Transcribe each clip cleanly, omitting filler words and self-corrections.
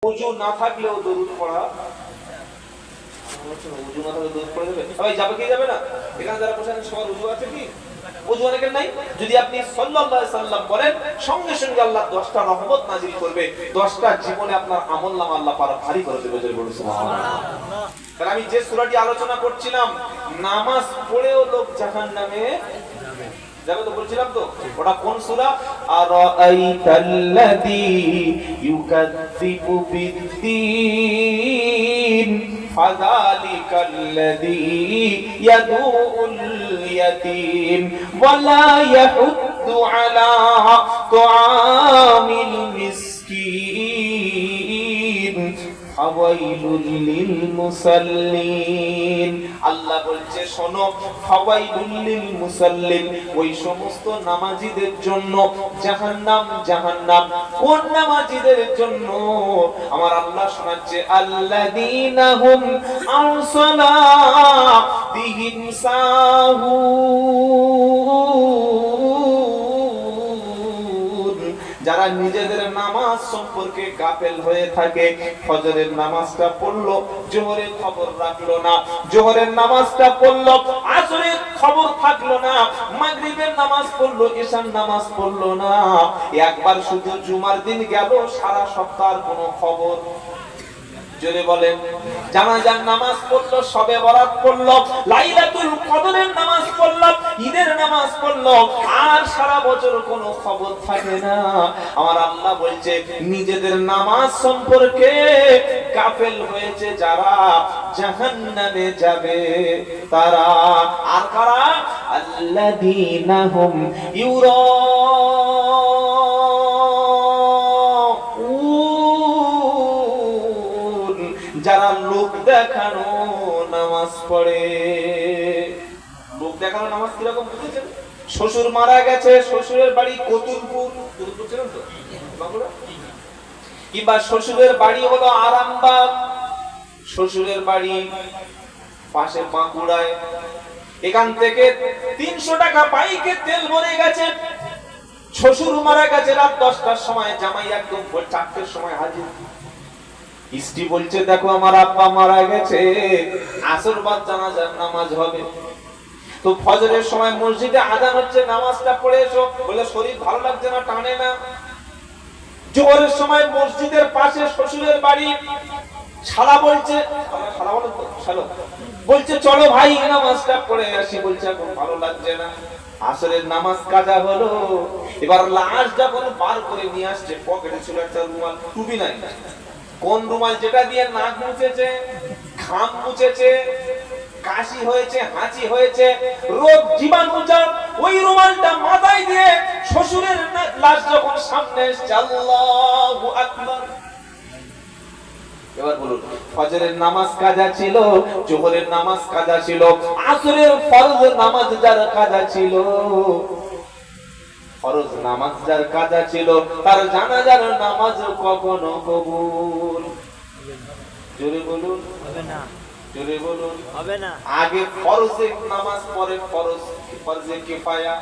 ওযু না থাকলেও দরুদ পড়া, ওযু না থাকলে দরুদ পড়া যাবে? সবাই যাবে কি যাবে না? এখানে যারা বসে আছেন সবার ওযু আছে কি? ওযু অনেকের নাই। যদি আপনি সাল্লাল্লাহু আলাইহি সাল্লাম বলেন, সঙ্গে সঙ্গে আল্লাহ 10টা রহমত নাযিল করবে, 10টা জীবনে আপনার আমলনামা আল্লাহ পাক ভারী করে দেবে। জয় বলুন সুবহানাল্লাহ। তাহলে আমি যে সূরাটি আলোচনা করছিলাম, নামাজ পড়েও লোক জাহান্নামে যাবে তো বলছিলাম তো, ওটা কোন সূরা? আরাআইতাল্লাযী ইউকাযযিবু বিদ্দীন ফাযালিকাল্লাযী ইয়াদুউল ইয়াতীম ওয়া লা ইয়াহুদ্দু আলা তুআমিল মিসকিন ফাওয়াইলুল লিল মুসাল্লিন। আল্লাহ বলছে শোনো, ফাওয়াইলুল লিল মুসাল্লিন, ওই সমস্ত নামাজীদের জন্য জাহান্নাম। জাহান্নাম কোন নামাজীদের জন্য? আমার আল্লাহ শোনাচ্ছে, আল্লাযীনা হুম আন সালাতিহিম সাহুন, যারা নিজেদের নামাজ সম্পর্কে গাফেল হয়ে থাকে। ফজরের নামাজটা পড়লো, জোহরের খবর রাখলো না, জোহরের নামাজটা পড়লো, আসরের খবর থাকলো না, মাগরিবের নামাজ পড়লো, ইশার নামাজ পড়লো না, একবার শুধু জুমার দিন গেল, সারা সপ্তাহের কোনো খবর। জোরে বলেন। জানাজার নামাজ পড়লো, শবে বরাত পড়লো, লাইলাতুল কদরের নামাজ পড়লো, ঈদের নামাজ পড়লো, আর সারা বছর কোনো খবর থাকে না। আমার আল্লাহ বলছে নিজেদের নামাজ সম্পর্কে গাফেল হয়েছে যারা, জাহান্নামে যাবে তারা। আর কারা? আল্লাযীনা হুম যারা লোক দেখানো নামাজ পড়ে। লোক দেখানো নামাজ কিরকম বুঝেছেন? শ্বশুর মারা গেছে, শ্বশুরের বাড়ি কতুলপুর, বুঝছেন তো বাঁকুড়া, কিংবা শ্বশুরের বাড়ি হলো আরামবাগ, শ্বশুরের বাড়ি পাশে বাঁকুড়ায়, এখান থেকে 300 টাকা বাইকে তেল ভরে গেছে, শ্বশুর মারা গেছে রাত 10টার সময়, জামাই একদম ভোর 4টের সময় হাজির। স্ত্রী বলছে দেখো আমার আব্বা মারা গেছে, আসর বাদ জানাজার নামাজ হবে, তো ফজরের সময় মসজিদে আযান হচ্ছে, নামাজটা পড়ে এসো। বলে শরীর ভালো লাগছে না, টানে না। জোহরের সময় মসজিদের পাশে শ্বশুরের বাড়ি, শালা বলছে, শালা বলে তো, শালা বলছে চলো ভাই নামাজটা পড়ে আসি, বলছে এখন ভালো লাগছে না। আসরের নামাজ কাজা হলো, এবার লাশ যখন বার করে নিয়ে আসছে, পকেটে ছিল একটা রুমাল, টুপি নাই। কোন রুমাল? যেটা দিয়ে নাক মুছেছে, ঘাম মুছেছে, কাশি হয়েছে, হাঁচি হয়েছে, রোগ জীবাণু যান, ওই রুমালটা মাথায় দিয়ে শ্বশুরের লাশ যখন সামনে এসেছে, আল্লাহু আকবার। এবার বলুন, ফজরের নামাজ কাজা ছিল, জোহরের নামাজ কাজা ছিল, আসরের ফরজ নামাজ যার কাজা ছিল, ফরজ নামাজ যার কাজা ছিল, তার জানাজার নামাজ কখনো কবুল। জোরে বলুন হবে না, জোরে বলুন হবে না। আগে ফরজে নামাজ পড়ে, ফরজে কিফায়া।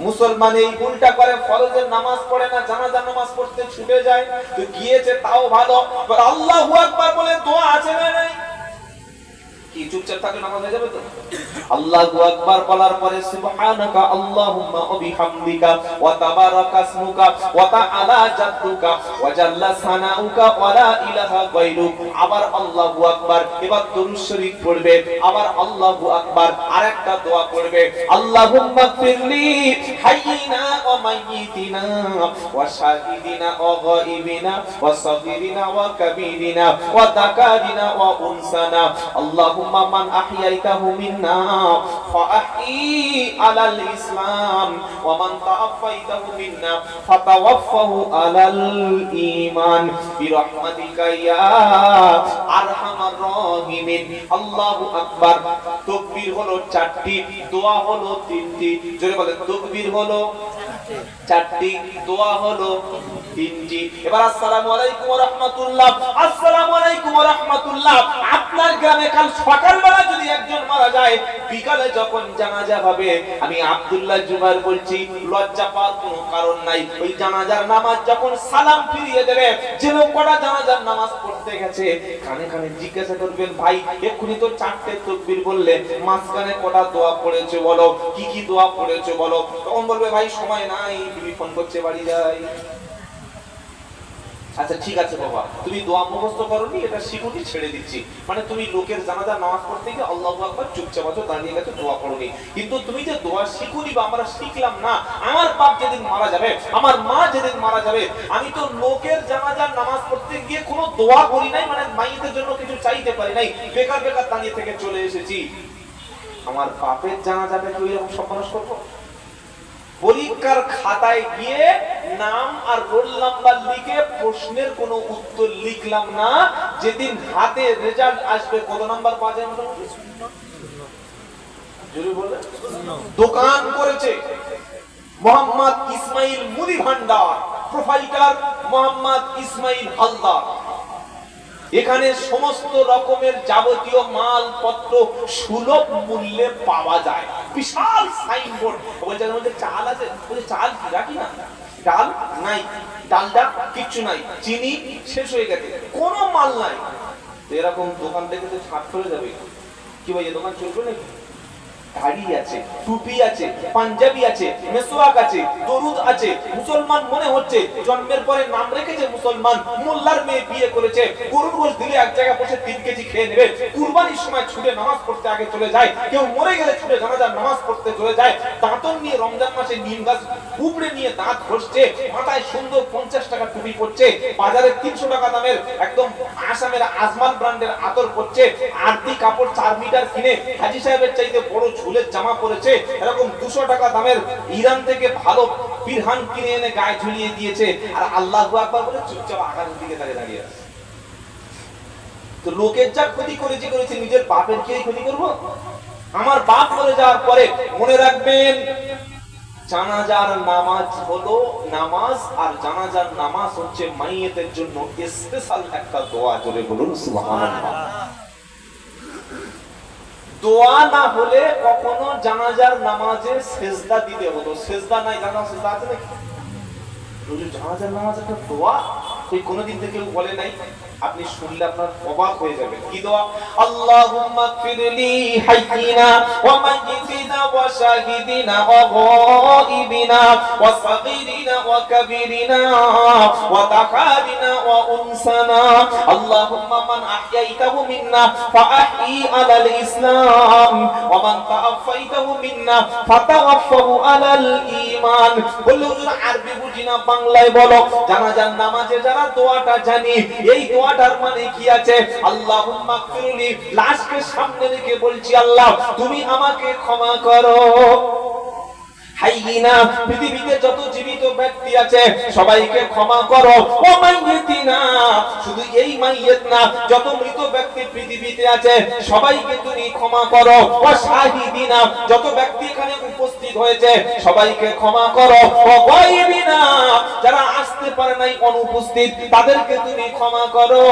মুসলমান এই ভুলটা করে, ফরজের নামাজ পড়ে না, জানাজার নামাজ পড়তে ছুটে যায়, তো গিয়েছে তাও ভালো, আল্লাহু আকবার বলে দোয়া আছে না নাই? কি চুপচাপ থাকলে নামাজ হয়ে যাবে তো? আল্লাহু আকবার বলার পরে সুবহানাকা আল্লাহুম্মা ওয়া বিহামদিকা ওয়া তাবারাকা ইসমুকা ওয়া তাআলা জাদ্দুকা ওয়া জাল্লা সানাউকা ওয়া লা ইলাহা গায়রুক। আবার আল্লাহু আকবার, এবার দরুদ শরীফ পড়বে, আবার আল্লাহু আকবার, আরেকটা দোয়া পড়বে, আল্লাহুম্মা ফিরলি হাইয়িনা ওয়া মাইয়িতিনা ওয়া শাহিদিনা ওয়া গায়িবিনা ওয়া সাগীরিনা ওয়া কাবীরিনা ওয়া যাকারিনা ওয়া উনসানা। আল্লাহুম্মা মান আহইয়াইতাহু মিন্না ফাআহই আলাল ইসলাম ওয়া মান তাওয়াফাইতাহু মিন্না ফাতাওয়াফাহু আলাল ঈমান বিরহমাতিকা ইয়া আরহামার রাহিমিন। আল্লাহু আকবার। তাকবীর হলো 4টি, দোয়া হলো 3টি। জোরে বলেন, তাকবীর হলো 4টি, দোয়া হলো 3টি। এবার আসসালামু আলাইকুম ওয়া রাহমাতুল্লাহ, আসসালামু আলাইকুম ওয়া রাহমাতুল্লাহ। আপনার গ্রামে কাল সকালবেলা যদি একজন মারা যায়, বিকালে যখন জানাজা হবে, আমি আব্দুল্লাহ জুবাইর বলছি, লজ্জা পাওয়ার কোনো কারণ নাই। ওই জানাজার নামাজ যখন সালাম ফিরিয়ে দেবে, যে লোকটা জানাজার নামাজ পড়তে গেছে, কানে কানে জিজ্ঞাসা করবেন, ভাই এক্ষুনি তো 4টে তাকবীর বললে, মাঝখানে কটা দোয়া পড়েছে বলো, কি কি দোয়া পড়েছে বলো। তখন বলবে, ভাই সময় নাই, তুমি ফোন করছে, বাড়ি যাই। আচ্ছা ঠিক আছে বাবা, তুমি দোয়া মুখস্থ করোনি, এটা শিখুনি, ছেড়ে দিচ্ছি। মানে তুমি লোকের জানাজার নামাজ পড়তে গিয়ে আল্লাহু আকবার চুপচাপ আছো, দাঁড়িয়ে গেছো, দোয়া করোনি। কিন্তু তুমি যে দোয়া শিখুনি বা আমরা শিখলাম না, আমার বাপ যেদিন মারা যাবে, আমার মা যেদিন মারা যাবে, আমি তো লোকের জানাজার নামাজ পড়তে গিয়ে কোনো দোয়া করি নাই, মানে মাইয়েতের জন্য কিছু চাইতে পারি নাই, বেকার বেকার দাঁড়িয়ে থেকে চলে এসেছি। আমার বাপের জানাজাটা কি ওইরকম সম্মান করবো? পরীক্ষার খাতায় গিয়ে নাম আর রোল নাম্বার লিখে প্রশ্নের কোনো উত্তর লিখলাম না, যেদিন হাতে রেজাল্ট আসবে কত নাম্বার পাওয়া যায়? দোকান করেছে মোহাম্মদ ইসমাইল মুদি ভান্ডার, প্রোপাইটার মোহাম্মদ ইসমাইল হালদার। এখানে সমস্ত রকমের যাবতীয় মালপত্র সুলভ মূল্যে পাওয়া যায়। বিশাল সাইনবোর্ড। বলছে এর মধ্যে চাল আছে, বলছে চাল কি রাখি না, ডাল নাই, ডালটা কিচ্ছু নাই, চিনি শেষ হয়ে গেছে, কোনো মাল নাই। এরকম দোকান থেকে তো ছাড় চলে যাবে, কি ভাই এ দোকান চলবে নাকি? গাড়ি আছে, টুপি আছে, পাঞ্জাবি আছে, মেসওয়াক আছে, দরুদ আছে, মুসলমান মনে হচ্ছে, জন্মের পরে নাম রেখেছে মুসলমান, মোল্লার মেয়ে বিয়ে করেছে, গরুর গোশত দিলে এক জায়গায় বসে 3 কেজি খেয়ে নেবে, কুরবানির সময় ছুটে নামাজ পড়তে আগে চলে যায়, কেউ মরে গেলে ছুটে জানাজার নামাজ পড়তে চলে যায়, দাঁতন নিয়ে রমজান মাসে নিম গাছ উপড়ে নিয়ে দাঁত ঘষছে, মাথায় সুন্দর 50 টাকা টুপি পড়ছে, বাজারে 300 টাকা দামের একদম আসামের আজমান ব্র্যান্ডের আতর পড়ছে, আরতি কাপড় 4 মিটার কিনে হাজী সাহেবের চাইতে বড় ঝুলের জামা পরেছে, এরকম 200 টাকা দামের ইরান থেকে ভালো পিরহান কিনে এনে গায়ে ঝুলিয়ে দিয়েছে, আর আল্লাহু আকবার বলে চুপচাপ আকাশের দিকে দাঁড়িয়ে আছে। তো লোকের যা ক্ষতি করেছে, নিজের বাপের কি ক্ষতি করব? আমার বাপ মরে যাওয়ার পরে মনে রাখবেন, জানাজার নামাজ হলো নামাজ, আর জানাজার নামাজ হচ্ছে মাইয়েতের জন্য স্পেশাল একটা দোয়া। জোরে বলুন সুবহানাল্লাহ। দোয়া না হলে কখনো জানাজার নামাজে সেজদা দিতে হতো। সেজদা নাই, জানাজার সেজদা আছে নাকি? জানাজার নামাজ একটা দোয়া, এই কোনদিন থেকে কেউ বলে নাই, আপনি শুনলে আপনার অবাক হয়ে যাবেন। কি দোয়া? আল্লাহুম্মা গফিরলি হাইয়িনা ওয়া মাইয়িতিনা ওয়া শাহিদিনা ওয়া গায়িবিনা ওয়া সাগীরিনা ওয়া কাবীরিনা ওয়া তাকারিনা ওয়া উনসানা। আল্লাহুম্মা মান আহইয়াইতাহু মিন্না ফাআহয়ি আলাল ইসলাম ওয়া মান তাওয়াফাইতাহু মিন্না ফাতাওয়াফাহু আলাল ঈমান। বললে হুজুর আরবি বুঝি না, বাংলায় বলো। জানাজার নামাজে যারা দোয়াটা জানি, এই দোয়াটার মানে কি আছে? আল্লাহুম্মা গফিরলি, লাশকে সামনে রেখে বলছি, আল্লাহ তুমি আমাকে ক্ষমা করো। হাইয়িনা, পৃথিবীতে যত জীবিত ব্যক্তি আছে সবাইকে ক্ষমা করো। ও মাইয়িতিনা, শুধু এই মাইয়িত না, যত মৃত ব্যক্তি পৃথিবীতে আছে সবাইকে তুমি ক্ষমা করো। ও শাহিদিনা, যত ব্যক্তি এখানে উপস্থিত হয়েছে সবাইকে ক্ষমা করো। ও গায়িবিনা, যারা আসতে পারে নাই, অনুপস্থিত, তাদেরকে তুমি ক্ষমা করো।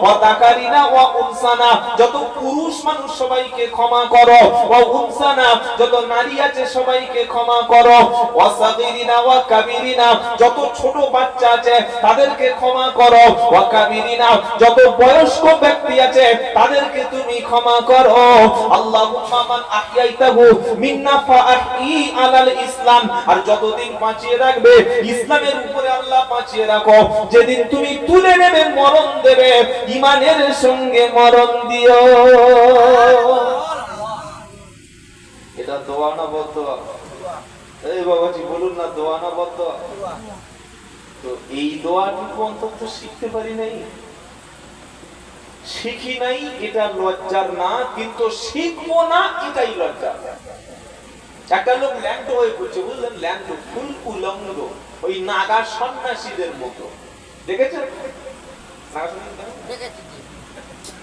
ও তাকারিনা ওয়া উনসানা, যত পুরুষ মানুষ সবাইকে ক্ষমা করো। ও উনসানা, যত নারী আছে সবাইকে ক্ষমা করো। ওয়াসাগিরিনা ওয়া কাবিরিনা, যত ছোট বাচ্চা আছে তাদেরকে ক্ষমা করো। ওয়া কাবিরিনা, যত বয়স্ক ব্যক্তি আছে তাদেরকে তুমি ক্ষমা করো। আল্লাহুম্মা মান আহইয়াইতাহু মিন্না ফাআহয়ি আলাল ইসলাম, আর যতদিন বাঁচিয়ে রাখবে ইসলামের উপরে আল্লাহ বাঁচিয়ে রাখো। যেদিন তুমি তুলে নেবে, মরণ দেবে, ঈমানের সঙ্গে মরণ দিও। এটা দোয়া না বদদোয়া? এই বাবাজি বলুন না, দোয়া না বদদোয়া? তো এই দোয়াটুকু অন্তত শিখতে পারি নাই, শিখি নাই, এটা লজ্জার না, কিন্তু শিখবো না এটাই লজ্জা। একটা লোক ল্যাংটো হয়ে পড়ছে, বুঝলেন? ল্যাংটো, ফুল উলঙ্গ, ওই নাগা সন্ন্যাসীদের মতো। দেখেছেন?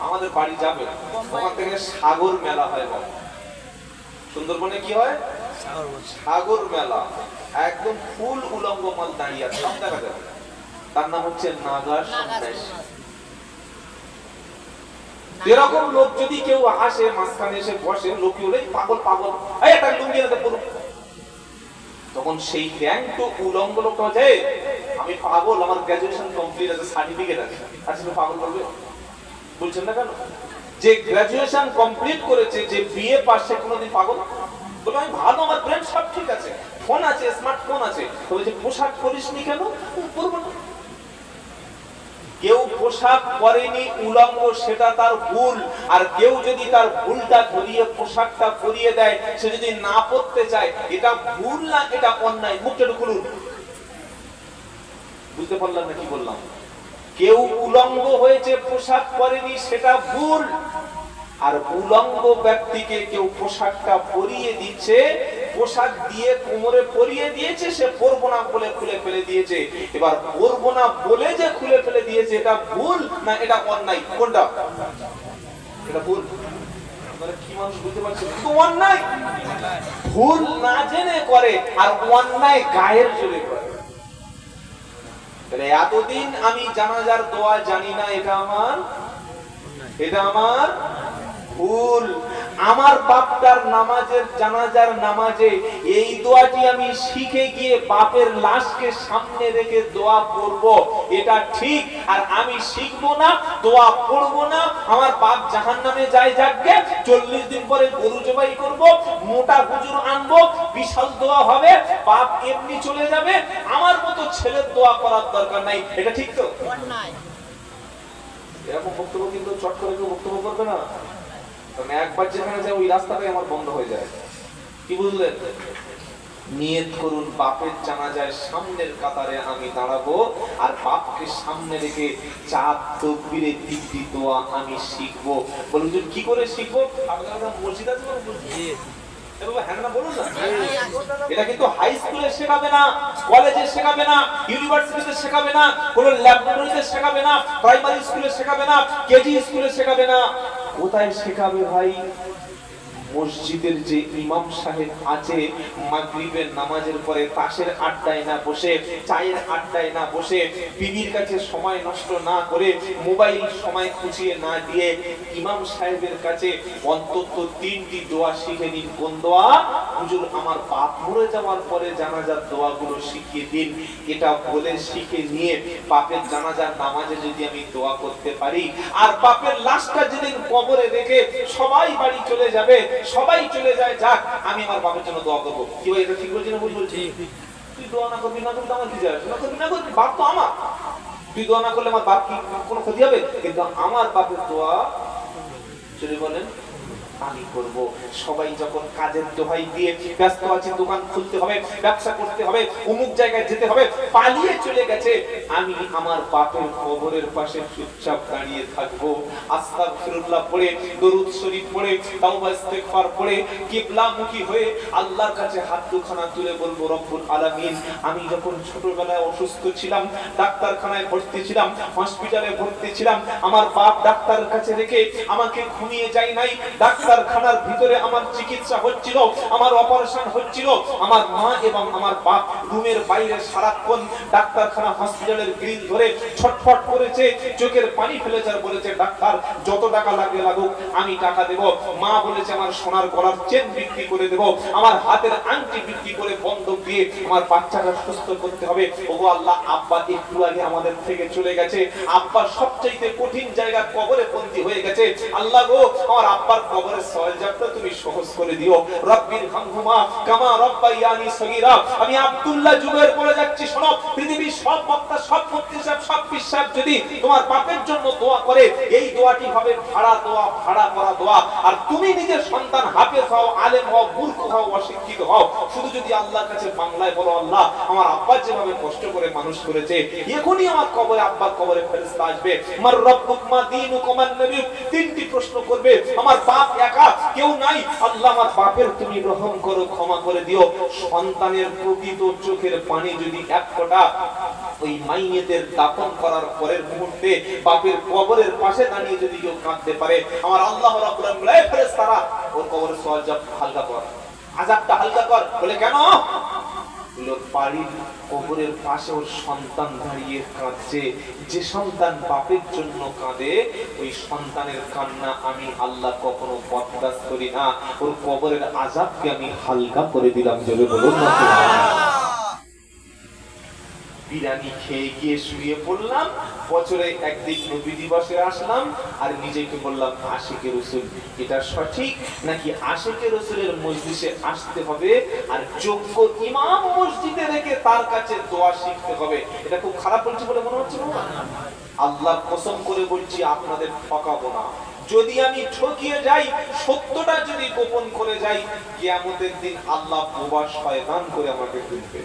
আমাদের বাড়ি যাবে, ওখান থেকে সাগর মেলা হয়। সুন্দরবনে কি হয়? সাগর মেলা। একদম ফুল উলঙ্গ মাল দাঁড়িয়ে আছে, সব দেখা যাবে। তার নাম হচ্ছে নাগা সন্ন্যাসী। এরকম লোক যদি কেউ আসে মাঝখানে এসে বসে, লোক হলে পাগল পাগল, এই একটা লুঙ্গি এনে পুরো, তখন সেই র্যাঙ্ক তো উলঙ্গ লোকটা যায়, আমি পাগল, আমার গ্রাজুয়েশন কমপ্লিট আছে, সার্টিফিকেট আছে, আজকে পাগল বলবে? বলছেন না কেন? যে গ্রাজুয়েশন কমপ্লিট করেছে, যে বিএ পাস, সে কোনোদিন পাগল বলে? আমি ভালো, আমার ব্রেন সব ঠিক আছে, ফোন আছে, স্মার্টফোন আছে, তবে যে পোশাক পরিসনি কেন? পরবো না। কেউ পোশাক পরেনি উলঙ্গ, সেটা তার ভুল। আর কেউ যদি তার ভুলটা ধরিয়ে পোশাকটা পরিয়ে দেয়, সে যদি না পরতে চায়, এটা ভুল না এটা অন্যায়? মুখটা একটু খুলুন। বুঝতে পারলাম না কি বললাম? কেউ উলঙ্গ হয়েছে, পোশাক পরেনি, সেটা ভুল। আর উলঙ্গ ব্যক্তিকে কেউ পোশাকটা পরিয়ে দিচ্ছে, পোশাক দিয়ে কোমরে পরিয়ে দিয়েছে, সে পরবো না বলে খুলে ফেলে দিয়েছে। এবার পরবো না বলে যে খুলে ফেলে দিয়েছে, এটা ভুল না এটা অন্যায়? কোনটা? এটা ভুল। আপনারা কি মানুষ বুঝতে পারছেন? তো অন্যায় ভুল না জেনে করে, আর অন্যায় গায়ের জোরে করে। তাহলে এতদিন আমি জানাজার দোয়া জানি না, এটা আমার ভুল। আমার বাপটার নামাজের, জানাজার নামাজে এই দোয়াটি আমি শিখে গিয়ে বাপের লাশকে সামনে রেখে দোয়া করব, এটা ঠিক। আর আমি শিখবো না, দোয়া পড়বো না, আমার বাপ জাহান্নামে যায়, যাকগে 40 দিন পরে গরু জবাই করব, মোটা হুজুর আনবো, বিশাল দোয়া হবে, বাপ এমনি চলে যাবে, আমার মতো ছেলের দোয়া করার দরকার নাই। এটা ঠিক তো? এরকম বক্তব্য কিন্তু চট করে কেউ বক্তব্য করবে না। কারণ একবার যেখানে যায় ওই রাস্তাটাই আমার বন্ধ হয়ে যায়। কি বুঝলেন? নিয়ত করুন, বাপের জানাজায় সামনের কাতারে আমি দাঁড়াবো, আর বাপকে সামনে রেখে 4 তাকবীরে 3টি দোয়া আমি শিখবো। বলুন যে কি করে শিখবো? আপনারা মসজিদ আছে না? এটা কিন্তু হাই স্কুলে শেখাবে না, কলেজে শেখাবে না, ইউনিভার্সিটিতে শেখাবে না, কোন ল্যাবরেটরিতে শেখাবে না, প্রাইমারি স্কুলে শেখাবে না, কেজি স্কুলে শেখাবে না। কোথায় শেখাবে ভাই? মসজিদের যে ইমাম সাহেব আছে, মাগরিবের নামাজের পরে তাসের আড্ডায় না বসে, চায়ের আড্ডায় না বসে, বিবির কাছে সময় নষ্ট না করে, মোবাইল সময় খুঁজিয়ে না দিয়ে, ইমাম সাহেবের কাছে অন্তত 3টি দোয়া শিখে নিন। কোন দোয়া? হুজুর আমার বাপ মরে যাওয়ার পরে জানাজার দোয়াগুলো শিখিয়ে দিন। এটা বলে শিখে নিয়ে বাপের জানাজার নামাজে যদি আমি দোয়া করতে পারি, আর বাপের লাশটা যেদিন কবরে রেখে সবাই বাড়ি চলে যাবে, সবাই চলে যায়, যাক, আমি আমার বাপের জন্য দোয়া করবো। কি ভাই, এটা ঠিক বলছি না ভুল বলছি? তুই দোয়া না করবি, না করবি, আমার কি যায়? না করবি, না করবি, বাপ তো আমার। তুই দোয়া না করলে আমার বাপ কি কোনো ক্ষতি হবে? কিন্তু আমার বাপের দোয়া যদি বলেন আমি করব। সবাই যখন কাজের দোহাই দিয়ে ব্যস্ত আছে, দোকান খুলতে হবে, ব্যবসা করতে হবে, অমুক জায়গায় যেতে হবে, পালিয়ে চলে গেছে, আমি আমার বাপের কবরের পাশে চুপচাপ দাঁড়িয়ে থাকবো, আস্তাগফিরুল্লাহ পড়ে, দরুদ শরীফ পড়ে, তাওবা ইস্তিগফার পড়ে, কিবলামুখী হয়ে আল্লাহর কাছে হাত দুখানা তুলে বলবো, রব্বুল আলামিন, আমি যখন ছোটবেলায় অসুস্থ ছিলাম, ডাক্তারখানায় ভর্তি ছিলাম, হসপিটালে ভর্তি ছিলাম, আমার বাপ ডাক্তারের কাছে রেখে আমাকে ঘুমিয়ে যায় নাই, ডাক্তারখানার ভিতরে আমার চিকিৎসা হচ্ছিল, আমার অপারেশন হচ্ছিল, আমার মা এবং আমার বাপ রুমের বাইরে সারাক্ষণ ডাক্তারখানা হসপিটালের গ্রিল ধরে ছটফট করেছে, চোখের পানি ফেলেছে, আর বলেছে, ডাক্তার যত টাকা লাগে লাগুক আমি টাকা দেব। মা বলেছে, আমার সোনার গলার চেন বিক্রি করে দেব, আমার হাতের আংটি বিক্রি করে বন্ধক দিয়ে আমার বাচ্চাটা সুস্থ করতে হবে। ওগো আল্লাহ, আব্বা একটু আগে আমাদের থেকে চলে গেছে, আব্বার সবচাইতে কঠিন জায়গা কবরে বন্দী হয়ে গেছে, আল্লাহ গো, আমার আব্বার কবরের সওয়ালটা তুমি সহজ করে দিও। রব্বির হামহুমা কামা রব্বায়ানি সগীরা। আমি আব্দুল্লাহ জুবের বলে যাচ্ছি, শোনো, পৃথিবীর সব বক্তা, সব মুফতি সাহেব, সব পীর সাহেব যদি তোমার বাপের জন্য দোয়া করে, এই দোয়াটি হবে ভাড়া দোয়া, ভাড়া করা দোয়া। আর তুমি নিজের সন্তান হাফেজ হও, আলেম হও, মূর্খ হও, অশিক্ষিত হও, শুধু যদি আল্লাহর কাছে বাংলায় বলো, আল্লাহ আমার আব্বা যেভাবে কষ্ট করে মানুষ করেছে, এখনই আমার কবরে, আব্বার কবরে ফেরেশতা আসবে, মার রব্বুক মা দীনুক মান নবী, 3টি প্রশ্ন করবে, আমার বাপ একা, কেউ নাই, আল্লাহ আমার বাপের তুমি রহম করো, ক্ষমা করে দিও। সন্তানের প্রকৃত চোখের পানি যদি এক ফোঁটা ওই মাইয়েতের দাফন করার পরের মুহূর্তে বাপের কবরের পাশে দাঁড়িয়ে যদি কেউ কাঁদতে পারে, আমার আল্লাহ রাব্বুল আলামিন বলে, ফেরেশতারা ওর কবরের সওয়াল হালকা কর, আযাবটা হালকা কর। বলে কেন? বাড়ির কবরের পাশে ওর সন্তান দাঁড়িয়ে কাঁদছে। যে সন্তান বাপের জন্য কাঁদে, ওই সন্তানের কান্না আমি আল্লাহ কখনো বরদাস্ত করি না। ওর কবরের আযাবকে আমি হালকা করে দিলাম। জোরে বলুন না। বিরিয়ানি খেয়ে গিয়ে শুয়ে পড়লাম। বছরে একদিন নবী দিবসে আসলাম আর নিজেকে বললাম আশিকে রাসূল। এটা সঠিক নাকি আশিকে রাসূলের মজলিসে আসতে হবে আর যোগ্য ইমাম মসজিদে রেখে তার কাছে দোয়া শিখতে হবে? এটা খুব খারাপ বলছি বলে মনে হচ্ছে না? আল্লাহ কসম করে বলছি আপনাদের ঠকাবো না। যদি আমি ঠকিয়ে যাই, সত্যটা যদি গোপন করে যাই, কিয়ামতের দিন আল্লাহ বোবা শয়তান করে আমাকে তুলবে।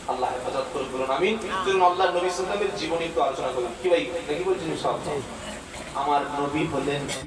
আল্লাহ হেফাজত করে বলুন আমিন। চলুন আল্লাহ নবী সাল্লাল্লাহু আলাইহি ওয়াসাল্লামের জীবনী একটু আলোচনা করি। কি ভাই নাকি বলছেন সব? আমার নবী হলেন